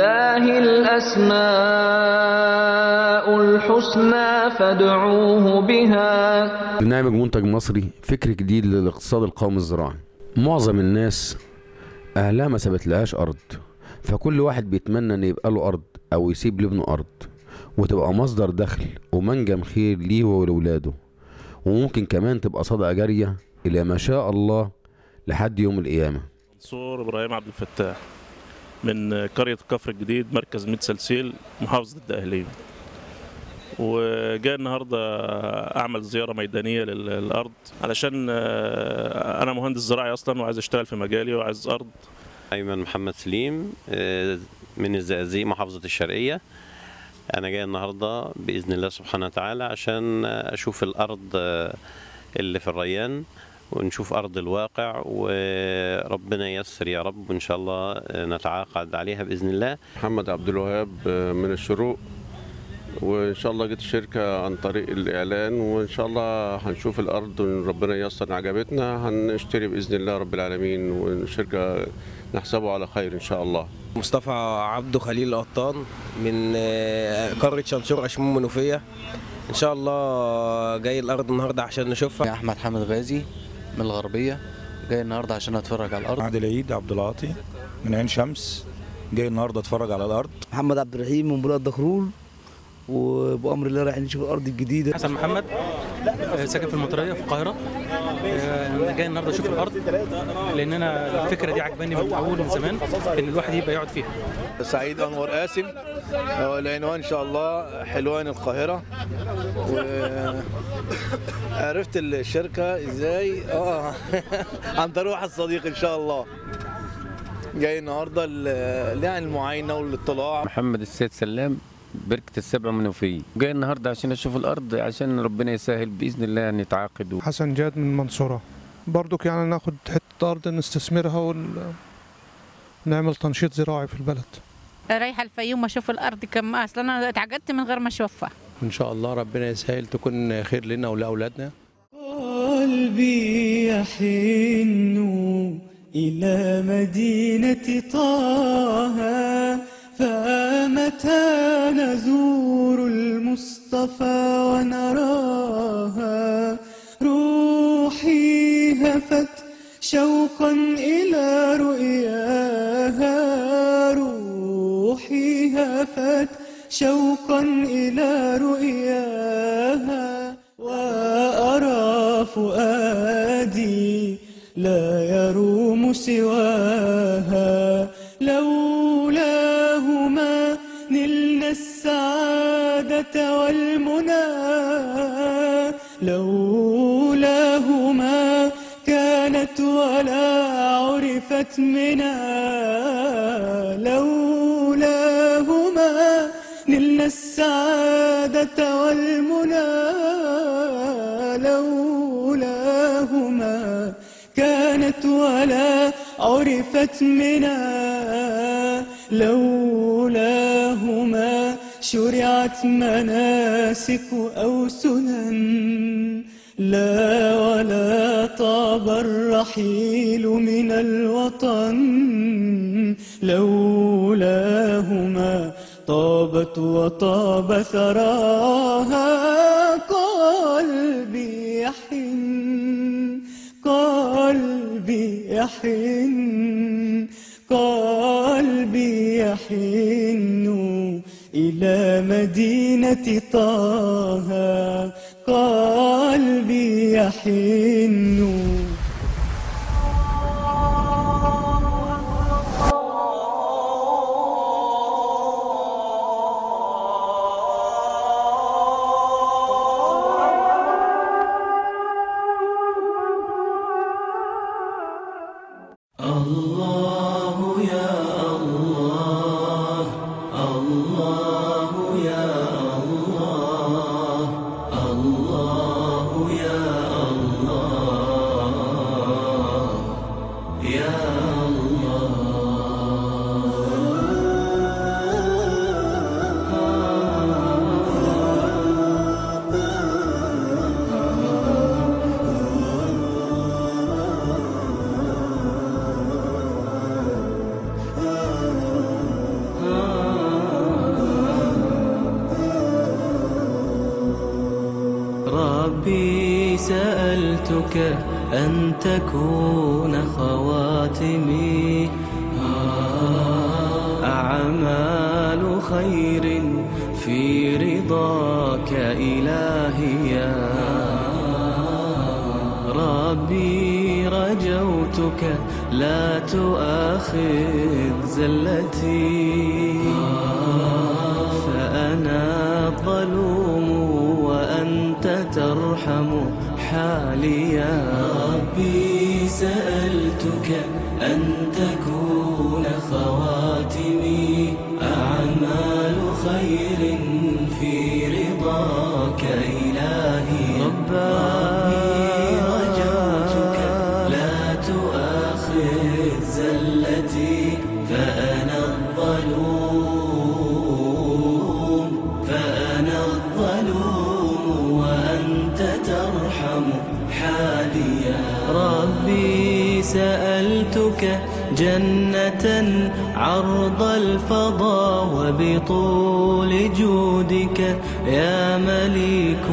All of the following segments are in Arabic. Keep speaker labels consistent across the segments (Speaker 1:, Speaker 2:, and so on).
Speaker 1: ولله الأسماء الحسنى فادعوه بها.
Speaker 2: برنامج منتج مصري، فكر جديد للاقتصاد القومي الزراعي. معظم الناس أهلها ما سابتلهاش أرض، فكل واحد بيتمنى إن يبقى له أرض أو يسيب لابنه أرض وتبقى مصدر دخل ومنجم خير ليه ولولاده، وممكن كمان تبقى صدقة جارية إلى ما شاء الله لحد يوم القيامة.
Speaker 3: منصور إبراهيم عبد الفتاح من قرية كفر الجديد، مركز ميت سلسيل، محافظة الدقهلية. وجاء النهارده اعمل زياره ميدانيه للارض علشان انا مهندس زراعي اصلا وعايز اشتغل في مجالي وعايز ارض.
Speaker 4: ايمن محمد سليم من الزقازيق، محافظه الشرقيه. انا جاي النهارده باذن الله سبحانه وتعالى عشان اشوف الارض اللي في الريان ونشوف ارض الواقع، وربنا ييسر يا رب، وان شاء الله نتعاقد عليها باذن الله.
Speaker 5: محمد عبد الوهاب من الشروق، وان شاء الله جيت الشركه عن طريق الاعلان، وان شاء الله هنشوف الارض وربنا ييسر عجبتنا هنشتري باذن الله رب العالمين، والشركه نحسبه على خير ان شاء الله.
Speaker 6: مصطفى عبده خليل قطان من قريه شنشور اشمون منوفيه. ان شاء الله جاي الارض النهارده عشان نشوفها.
Speaker 7: احمد حامد غازي من الغربيه، جاي النهارده عشان اتفرج على الارض.
Speaker 8: عادل عيد عبد العاطي من عين شمس، جاي النهارده اتفرج على الارض.
Speaker 9: محمد عبد الرحيم من بلاد دخرول، وبأمر الله رايحين نشوف الارض الجديده.
Speaker 10: حسن محمد ساكن في المطريه في القاهره، انا جاي النهارده اشوف الارض لان انا الفكره دي عجباني من اول ومن زمان ان الواحد يبقى يقعد فيها.
Speaker 11: سعيد انور قاسم، العنوان ان شاء الله حلوان القاهره. وعرفت الشركه ازاي عن طريق واحد صديق ان شاء الله. جاي النهارده يعني المعاينه والاطلاع.
Speaker 12: محمد السيد سلام، بركة السبع منوفية، جاي النهارده عشان اشوف الارض عشان ربنا يسهل باذن الله نتعاقد.
Speaker 13: حسن جاد من المنصورة، برضك يعني ناخد حتة ارض نستثمرها ونعمل تنشيط زراعي في البلد.
Speaker 14: رايحة الفيوم اشوف الارض كم، اصلا انا اتعقدت من غير ما اشوفها.
Speaker 15: ان شاء الله ربنا يسهل تكون خير لنا ولاولادنا.
Speaker 16: قلبي يحن الى مدينة طه، فمتى نزور المصطفى ونراها، روحي هفت شوقا إلى رؤياها، روحي هفت شوقا إلى رؤياها، وأرى فؤادي لا يروم سواها، لولاهما نلنا السعادة والمنى، لولاهما كانت ولا عرفت منا، لولاهما نلنا السعادة والمنى، لولاهما كانت ولا عرفت منا، لولاهما شرعت مناسك أو سنن، لا ولا طاب الرحيل من الوطن، لولاهما طابت وطاب ثراها، قلبي يحن، قلبي يحن، قلبي يحن إلى مدينة طه، قلبي يحن. سألتك أن تكون خواتمي أعمال خير في رضاك إلهي يا ربي رجوتك لا تؤاخذ زلتي فأنا الظلوم وأنت ترحم حالي يا ربي سألتك أن تكون خواتمي أعمال خير في رضاك إلهي ربي رجوتك لا تؤاخذ زلتي فأنا الظلوم وأنت ترحم حالي يا ربي سألتك جنة عرض الفضاء وبطول جودك يا مليك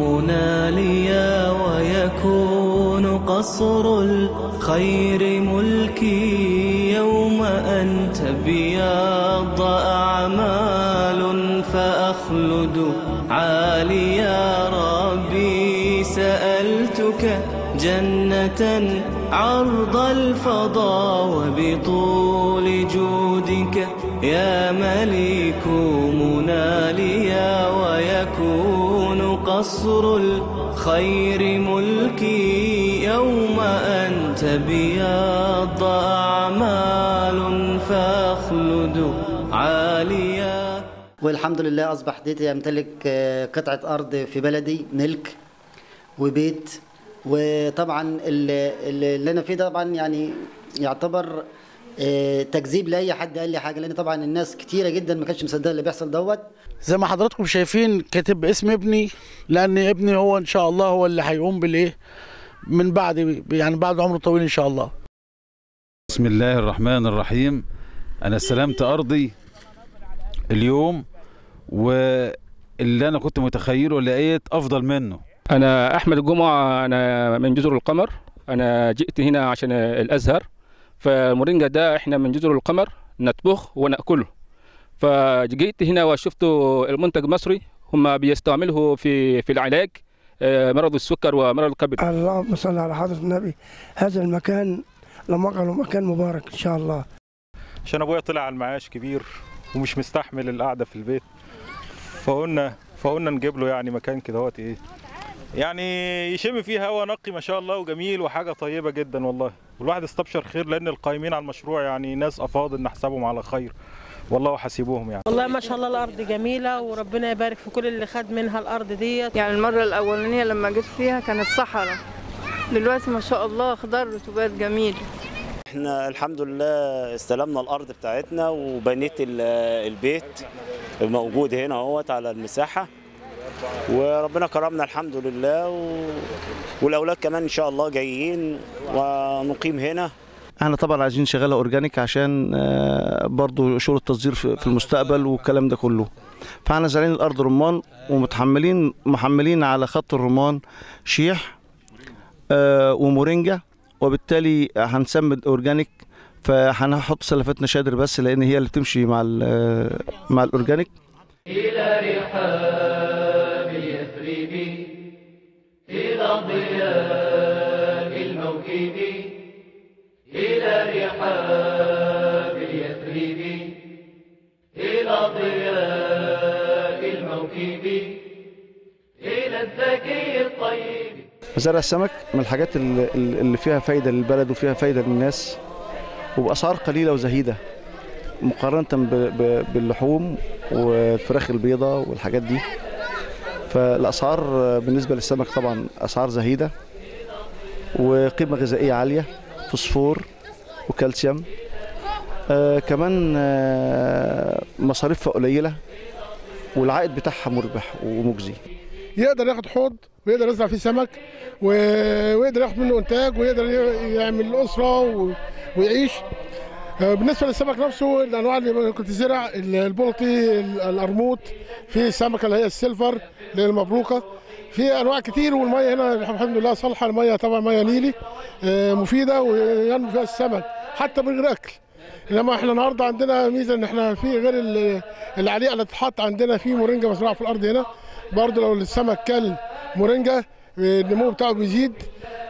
Speaker 16: مناليا ويكون قصر الخير ملكي يوم أن تبيض أعمال فأخلد عالي يا ربي سألتك جنة عرض الفضاء وبطول جودك يا مليك مناليا ويكون قصر الخير ملكي يوم أن تبيض أعمال فأخلد عاليا.
Speaker 17: والحمد لله أصبح ديتي يمتلك قطعة أرض في بلدي ملك وبيت، وطبعا اللي أنا فيه ده طبعا يعني يعتبر تكذيب لأي حد قال لي حاجة، لأن طبعا الناس كتيرة جدا ما كانتش مصدقة اللي بيحصل دوت.
Speaker 18: زي ما حضراتكم شايفين كاتب اسم ابني، لأن ابني هو إن شاء الله هو اللي هيقوم بالإيه من بعد، يعني بعد عمر طويل إن شاء الله.
Speaker 19: بسم الله الرحمن الرحيم. أنا استلمت أرضي اليوم، واللي أنا كنت متخيله لقيت أفضل منه.
Speaker 20: أنا أحمد الجمعة، أنا من جزر القمر. أنا جئت هنا عشان الأزهر، فالمورينجا ده إحنا من جزر القمر نطبخ ونأكله، فجئت هنا وشفت المنتج مصري هم بيستعمله في العلاج مرض السكر ومرض الكبد.
Speaker 21: اللهم صل على حضرة النبي. هذا المكان لما قالوا مكان مبارك إن شاء الله.
Speaker 22: عشان أبويا طلع على المعاش كبير ومش مستحمل القعدة في البيت، فقلنا نجيب له يعني مكان كده هوت ايه يعني يشم فيه هوا نقي ما شاء الله وجميل وحاجه طيبه جدا والله، والواحد استبشر خير لان القائمين على المشروع يعني ناس افاضل نحسبهم على خير والله وحسيبوهم يعني.
Speaker 23: والله ما شاء الله الارض جميله وربنا يبارك في كل اللي خد منها الارض ديت.
Speaker 24: يعني المره الاولانيه لما جيت فيها كانت صحراء، دلوقتي ما شاء الله خضرت وبقت جميله.
Speaker 25: احنا الحمد لله استلمنا الارض بتاعتنا وبنيت البيت موجود هنا اهوت على المساحه، وربنا كرمنا الحمد لله والاولاد كمان ان شاء الله جايين ونقيم هنا.
Speaker 26: احنا طبعا عايزين نشغلها اورجانيك عشان برضو شغل التصدير في المستقبل والكلام ده كله، فاحنا زارعين الارض رمان ومحملين على خط الرمان شيح ومورينجا، وبالتالي هنسمد اورجانيك، فهنحط سلفتنا شادر بس لان هي اللي تمشي مع الاورجانيك.
Speaker 16: الى رحاب يثرب الى ضياء الموكب، الى رحاب يثرب الى ضياء الموكب، الى الذكي الطيب.
Speaker 26: مزارع السمك من الحاجات اللي فيها فايدة للبلد وفيها فايدة للناس وبأسعار قليلة وزهيدة مقارنة باللحوم والفراخ البيضاء والحاجات دي، فالأسعار بالنسبة للسمك طبعا أسعار زهيدة وقيمة غذائية عالية، فوسفور وكالسيوم، كمان مصاريفها قليلة والعائد بتاعها مربح ومجزي.
Speaker 27: يقدر ياخد حوض ويقدر يزرع فيه سمك ويقدر ياخد منه انتاج ويقدر يعمل اسره ويعيش. بالنسبه للسمك نفسه الانواع اللي كنت زرع البلطي، القرموط، في سمكه اللي هي السيلفر اللي هي المبروكه، في انواع كتير، والميه هنا الحمد لله صالحه. الميه طبعا ميه نيلي مفيده وينمو فيها السمك حتى من غير اكل. انما احنا النهارده عندنا ميزه ان احنا في غير العليقه اللي تتحط، عندنا في مورينجا مزروعه في الارض هنا برضه. لو السمك كل مورينجا النمو بتاعه بيزيد.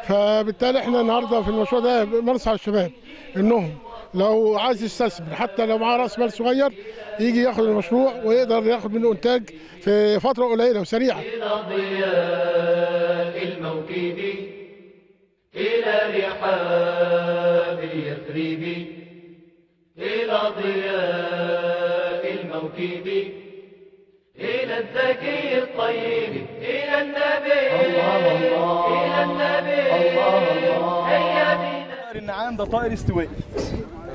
Speaker 27: فبالتالي احنا النهارده في المشروع ده بننصح الشباب انهم لو عايز يستثمر حتى لو معاه راس مال صغير يجي ياخد المشروع ويقدر ياخد منه انتاج في فتره قليله وسريعه.
Speaker 16: إلى ضياء الموكب إلى رحاب يثرب، إلى ضياء الموكب إلى الزكي الطيب، إلى النبي إلى النبي هيا بنا.
Speaker 1: طائر النعام ده طائر استوائي،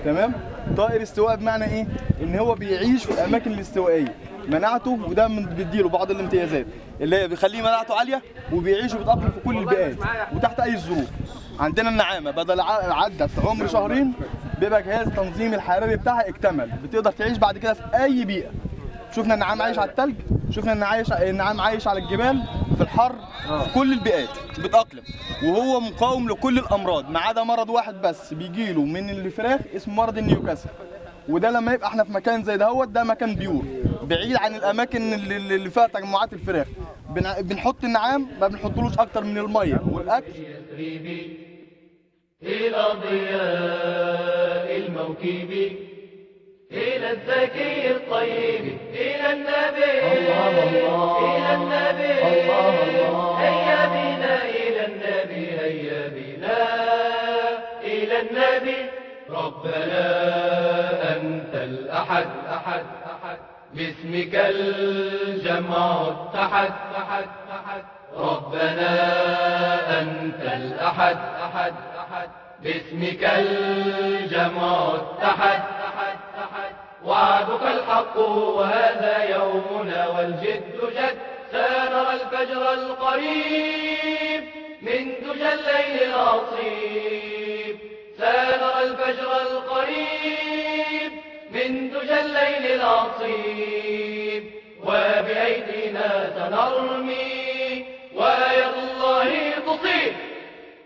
Speaker 1: تمام؟ طائر استواء بمعنى ايه؟ ان هو بيعيش في الاماكن الاستوائيه. مناعته وده بيديله بعض الامتيازات اللي هي بيخليه مناعته عاليه وبيعيش وبيتاقلم في كل البيئات وتحت اي ظروف. عندنا النعامه بدل عدت عمر شهرين بيبقى جهاز التنظيم الحراري بتاعها اكتمل، بتقدر تعيش بعد كده في اي بيئه. شفنا النعام عايش على الثلج، شفنا النعام عايش على الجبال في الحر، في كل البيئات بيتاقلم، وهو مقاوم لكل الامراض ما عدا مرض واحد بس بيجيله من الفراخ اسمه مرض النيوكاسل. وده لما يبقى احنا في مكان زي دهوت، ده مكان بيور بعيد عن الاماكن اللي فيها تجمعات الفراخ. بنحط النعام ما بنحطلوش اكتر من الميه والاكل.
Speaker 16: الى ضياء الموكب إلى الزكي الطيب، إلى النبي إلى النبي هيا بنا إلى النبي هيا بنا إلى النبي. ربنا أنت الأحد أحد أحد باسمك الجمع اتحد أحد أحد. ربنا أنت الأحد أحد أحد باسمك الجمع اتحد أحد أحد. وعدك الحق وهذا يومنا والجد جد. سنرى الفجر القريب من دجى الليل العصيب. سنرى الفجر القريب من دجى الليل العصيب. وبأيدينا سنرمي ويد الله تصيب.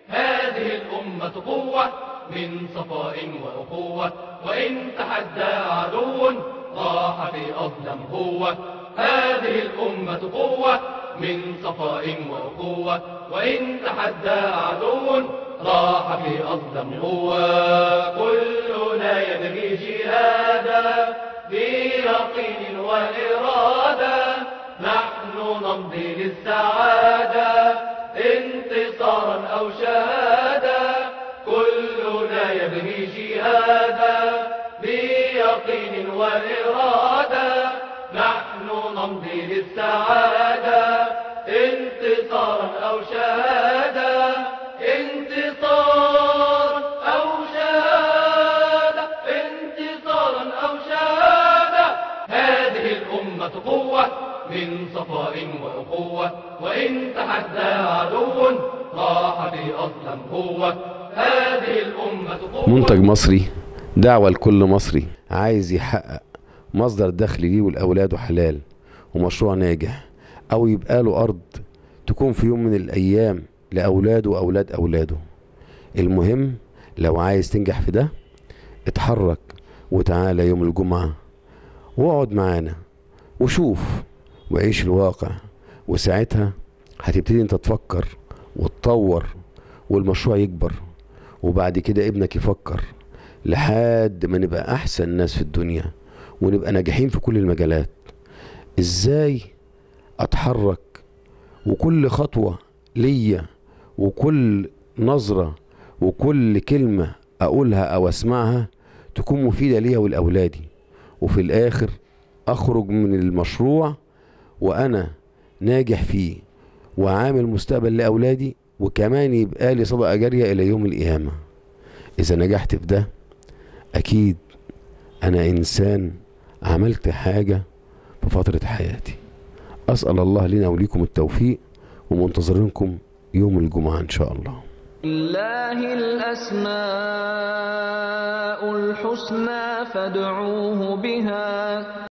Speaker 16: هذه الأمة قوة من صفاء وأخوة، وإن تحدى عدو راح في أظلم هو. هذه الأمة قوة من صفاء وأخوة، وإن تحدى عدو راح في أظلم هو. كلنا يبغي جهادا بيقين وإرادة، نحن نمضي للسعادة انتصارا أو شهادة. كلنا يبغي جهادا بيقين وإرادة، نحن نمضي للسعادة انتصارا أو شهادة. انتصار أو شهادة انتصارا أو شهادة. هذه الأمة قوة من صفاء وأخوة، وإن تحدى عدو راح في أظلم هو. هذه الأمة قوة.
Speaker 2: منتج مصري، دعوة لكل مصري عايز يحقق مصدر دخل ليه والأولاده حلال ومشروع ناجح، أو يبقى له أرض تكون في يوم من الأيام لأولاده وأولاد أولاده. المهم لو عايز تنجح في ده اتحرك وتعالى يوم الجمعة واقعد معانا وشوف وعيش الواقع، وساعتها هتبتدي انت تفكر وتطور والمشروع يكبر، وبعد كده ابنك يفكر لحد ما نبقى احسن ناس في الدنيا ونبقى ناجحين في كل المجالات. ازاي اتحرك وكل خطوة ليا وكل نظرة وكل كلمة اقولها او اسمعها تكون مفيدة ليا ولأولادي، وفي الاخر اخرج من المشروع وانا ناجح فيه وعامل مستقبل لأولادي، وكمان يبقى لي صدقة جارية الى يوم القيامة. اذا نجحت في ده اكيد انا انسان عملت حاجة في فترة حياتي. اسأل الله لنا وليكم التوفيق، ومنتظرينكم يوم الجمعة ان شاء الله.
Speaker 3: لله الأسماء الحسنى فادعوه بها.